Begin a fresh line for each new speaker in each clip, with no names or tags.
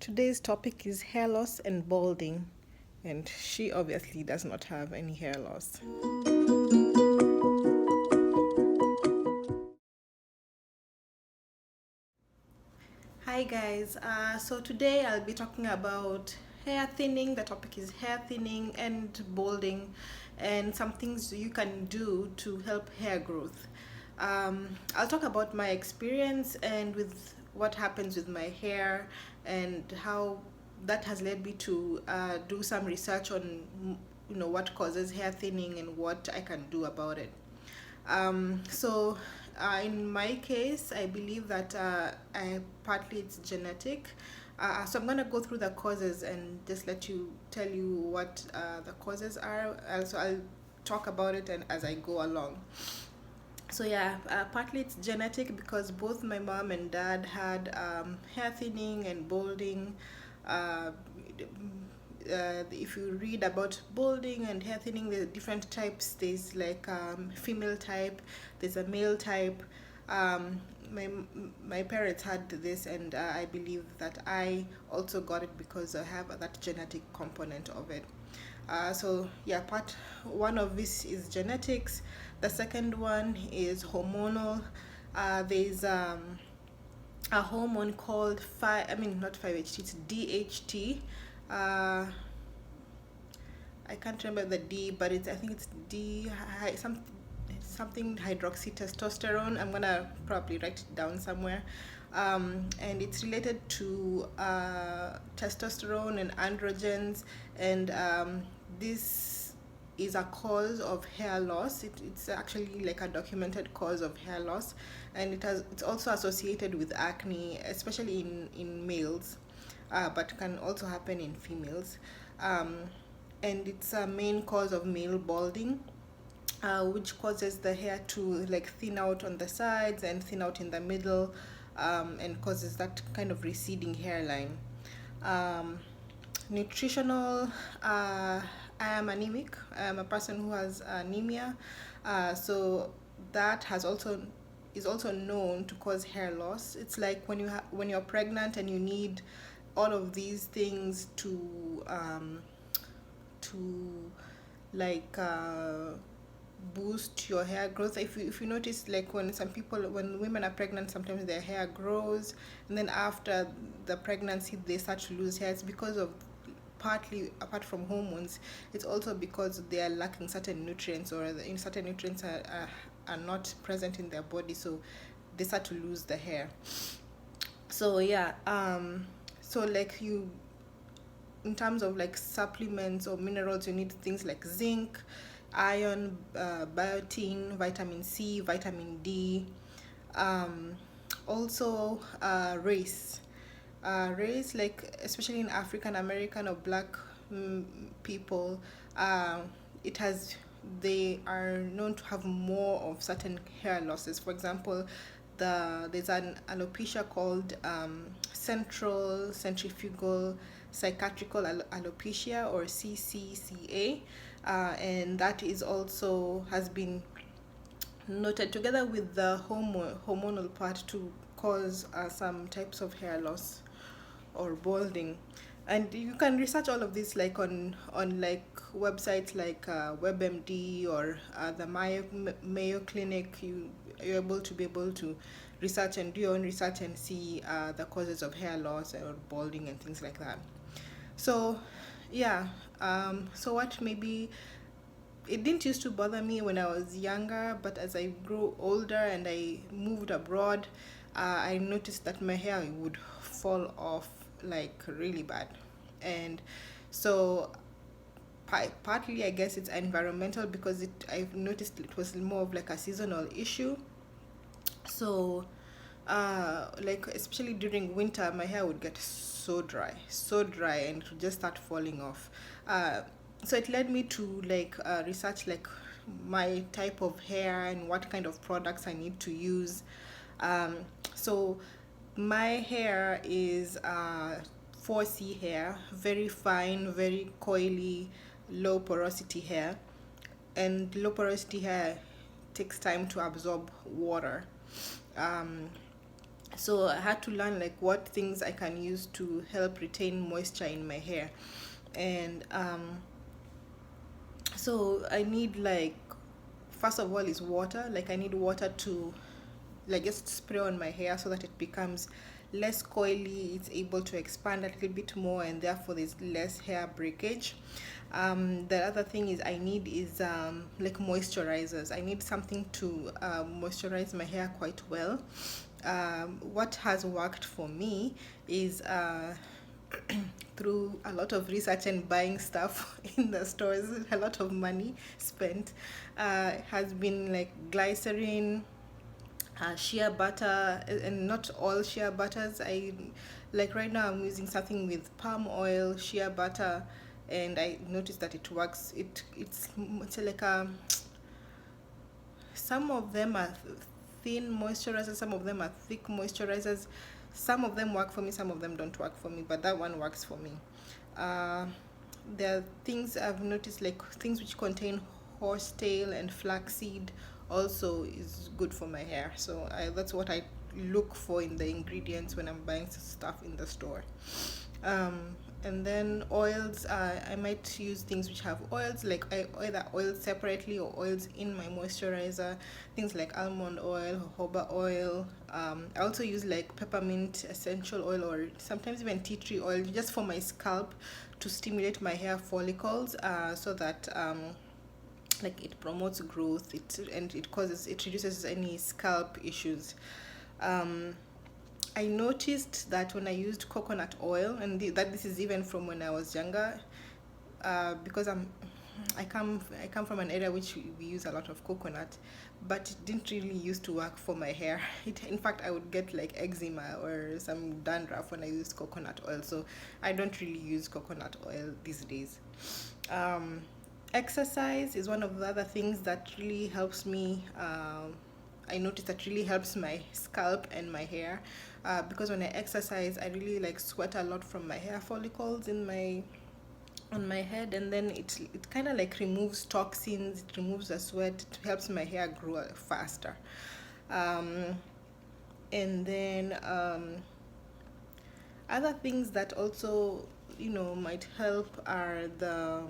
Today's topic is hair loss and balding, and she obviously does not have any hair loss. Hi guys, so today I'll be talking about hair thinning. The topic is hair thinning and balding, and some things you can do to help hair growth. I'll talk about my experience and with what happens with my hair and how that has led me to do some research on what causes hair thinning and what I can do about it. In my case, I believe that partly it's genetic. So I'm gonna go through the causes and just tell you what the causes are. Also, I'll talk about it and as I go along. Partly it's genetic because both my mom and dad had hair thinning and balding. Uh, if you read about balding and hair thinning, there are different types. There's like female type, there's a male type. Um, my parents had this, and I believe that I also got it because I have that genetic component of it. Part one of this is genetics. The second one is hormonal. There's a hormone called not 5-HT, it's DHT. uh, I can't remember the D, but I think it's something hydroxytestosterone. I'm gonna probably write it down somewhere. And it's related to testosterone and androgens, and this is a cause of hair loss. It's actually like a documented cause of hair loss, and it's also associated with acne, especially in males, but can also happen in females. And it's a main cause of male balding, which causes the hair to like thin out on the sides and thin out in the middle, and causes that kind of receding hairline. um, Nutritional. I am anemic. I am a person who has anemia, so that is also known to cause hair loss. It's like when you're pregnant and you need all of these things to like boost your hair growth. If you notice, like when women are pregnant, sometimes their hair grows, and then after the pregnancy they start to lose hair. It's because of, partly apart from hormones, it's also because they are lacking certain nutrients, or certain nutrients are not present in their body, so they start to lose the hair. So like you in terms of like supplements or minerals, you need things like zinc, iron, biotin, vitamin C, vitamin D. um, Also, race, like especially in African American or black people, it has they are known to have more of certain hair losses. For example, there's an alopecia called central centrifugal psychiatrical alopecia, or CCCA, and that is also has been noted together with the hormonal part to cause some types of hair loss or balding. And you can research all of this like on like websites like WebMD or the Mayo Clinic. You're able to research and do your own research and see the causes of hair loss or balding and things like that. So yeah, so what maybe it didn't used to bother me when I was younger, but as I grew older and I moved abroad, I noticed that my hair would fall off like really bad. And so partly I guess it's environmental, because I've noticed it was more of like a seasonal issue. So like especially during winter, my hair would get so dry, and it would just start falling off. So it led me to like research like my type of hair and what kind of products I need to use. um, so my hair is 4C hair, very fine, very coily, low porosity hair. And low porosity hair takes time to absorb water. um, So I had to learn like what things I can use to help retain moisture in my hair. And so I need like, first of all is water. Like I need water to like just spray on my hair so that it becomes less coily, it's able to expand a little bit more, and therefore there's less hair breakage. The other thing is I need is like moisturizers. I need something to moisturize my hair quite well. What has worked for me is through a lot of research and buying stuff in the stores, a lot of money spent, has been like glycerin, shea butter, and not all shea butters. I like right now I'm using something with palm oil, shea butter, and I noticed that it works. It's like a, some of them are thin moisturizers, some of them are thick moisturizers. Some of them work for me, some of them don't work for me, but that one works for me. Uh, there are things I've noticed, like things which contain horsetail and flaxseed, also is good for my hair. So that's what I look for in the ingredients when I'm buying stuff in the store. And then oils, I might use things which have oils, like either oils separately or oils in my moisturizer, things like almond oil, jojoba oil. I also use like peppermint essential oil, or sometimes even tea tree oil, just for my scalp to stimulate my hair follicles, so that like it promotes growth, it reduces any scalp issues. um, I noticed that when I used coconut oil, and that this is even from when I was younger, because I come from an area which we use a lot of coconut, but it didn't really used to work for my hair. In fact, I would get like eczema or some dandruff when I used coconut oil. So I don't really use coconut oil these days. Um, Exercise is one of the other things that really helps me. I notice that really helps my scalp and my hair, because when I exercise, I really like sweat a lot from my hair follicles in my on my head, and then it kind of like removes toxins, it removes the sweat, it helps my hair grow faster. um, and then other things that also might help are the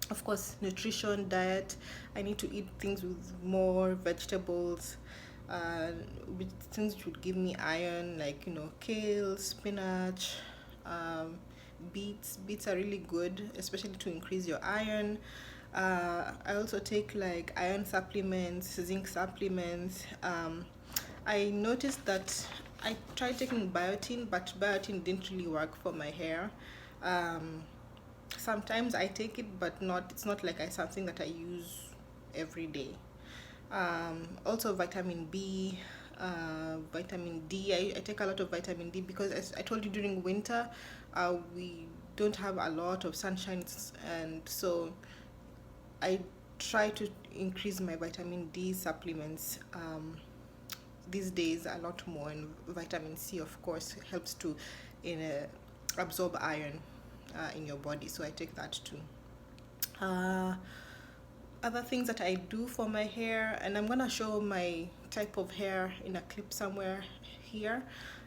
of course nutrition, diet. I need to eat things with more vegetables, with things which would give me iron, like kale, spinach, um, beets are really good, especially to increase your iron. I also take like iron supplements, zinc supplements. I noticed that I tried taking biotin, but biotin didn't really work for my hair. um, Sometimes I take it, but not it's not like something that I use every day. Also vitamin B, vitamin D. I take a lot of vitamin D because, as I told you, during winter, we don't have a lot of sunshine, and so I try to increase my vitamin D supplements these days a lot more. And vitamin C, of course, helps to in absorb iron in your body, so I take that too. Uh, Other things that I do for my hair, and I'm gonna show my type of hair in a clip somewhere here.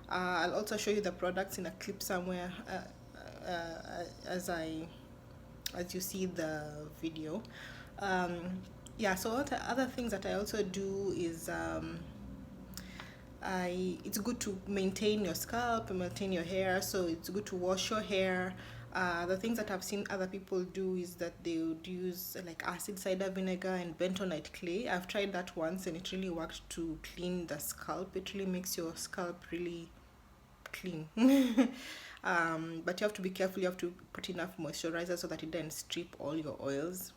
I'll also show you the products in a clip somewhere, as you see the video. Um, yeah, so other things that I also do is it's good to maintain your scalp and maintain your hair, so it's good to wash your hair. The things that I've seen other people do is that they would use like acid cider vinegar and bentonite clay. I've tried that once and it really worked to clean the scalp. It really makes your scalp really clean. But you have to be careful. You have to put enough moisturizer so that it doesn't strip all your oils.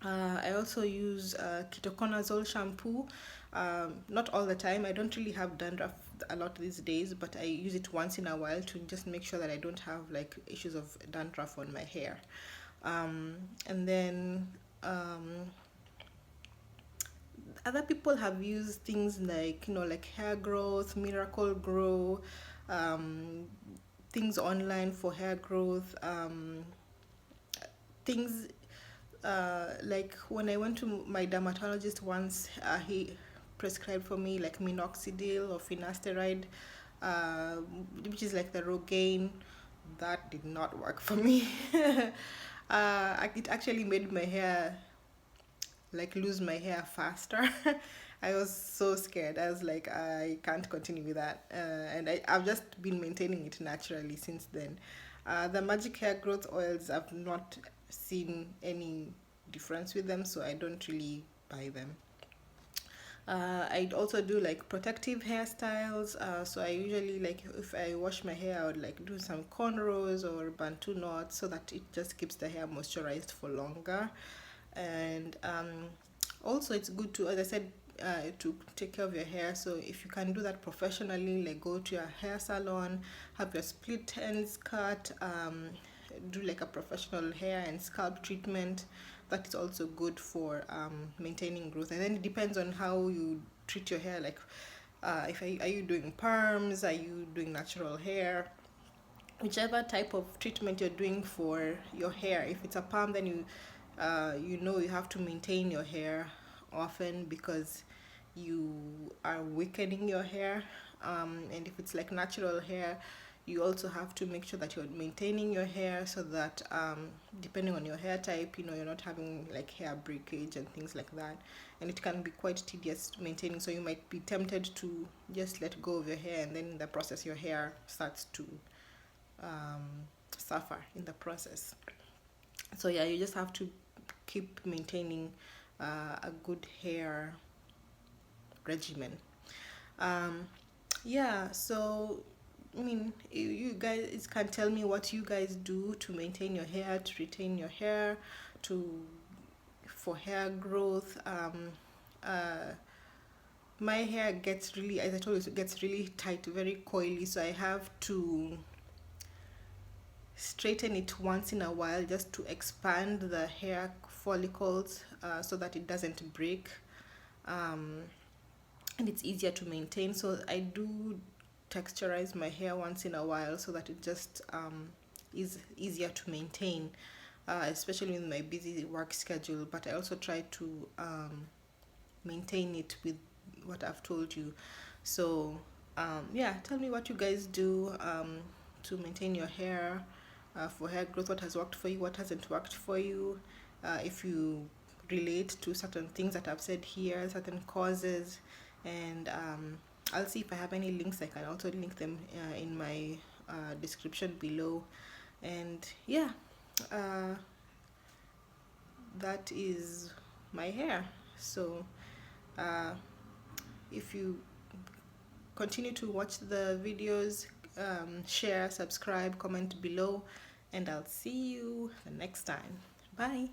I also use ketoconazole shampoo. Not all the time. I don't really have dandruff a lot these days, but I use it once in a while to just make sure that I don't have like issues of dandruff on my hair. And then other people have used things like like hair growth, miracle grow, um, things online for hair growth, things like when I went to my dermatologist once, he prescribed for me, like minoxidil or finasteride, uh, which is like the Rogaine. That did not work for me. It actually made my hair, like, lose my hair faster. I was so scared. I was like, I can't continue with that. I've just been maintaining it naturally since then. The magic hair growth oils, I've not seen any difference with them, so I don't really buy them. I'd also do like protective hairstyles. So I usually, like, if I wash my hair, I would like do some cornrows or bantu knots so that it just keeps the hair moisturized for longer. And also, it's good to, as I said, to take care of your hair. So if you can do that professionally, like go to your hair salon, have your split ends cut, do like a professional hair and scalp treatment. That is also good for maintaining growth. And then it depends on how you treat your hair. Like, are you doing perms? Are you doing natural hair? Whichever type of treatment you're doing for your hair. If it's a perm, then you know you have to maintain your hair often because you are weakening your hair. And if it's like natural hair, you also have to make sure that you're maintaining your hair so that depending on your hair type, you know, you're not having like hair breakage and things like that. And it can be quite tedious maintaining, so you might be tempted to just let go of your hair, and then in the process your hair starts to suffer in the process. So yeah, you just have to keep maintaining a good hair regimen. um, yeah, so I mean, you guys can tell me what you guys do to maintain your hair, to retain your hair, to for hair growth. Uh, my hair gets really, as I told you, it gets really tight, very coily, so I have to straighten it once in a while just to expand the hair follicles, so that it doesn't break, um, and it's easier to maintain. So I do texturize my hair once in a while so that it just is easier to maintain, especially in my busy work schedule. But I also try to maintain it with what I've told you. So yeah, tell me what you guys do to maintain your hair, for hair growth. What has worked for you, what hasn't worked for you, if you relate to certain things that I've said here, certain causes. And I'll see if I have any links. I can also link them in my description below. And yeah, uh, that is my hair. So uh, if you continue to watch the videos, share, subscribe, comment below, and I'll see you the next time. Bye.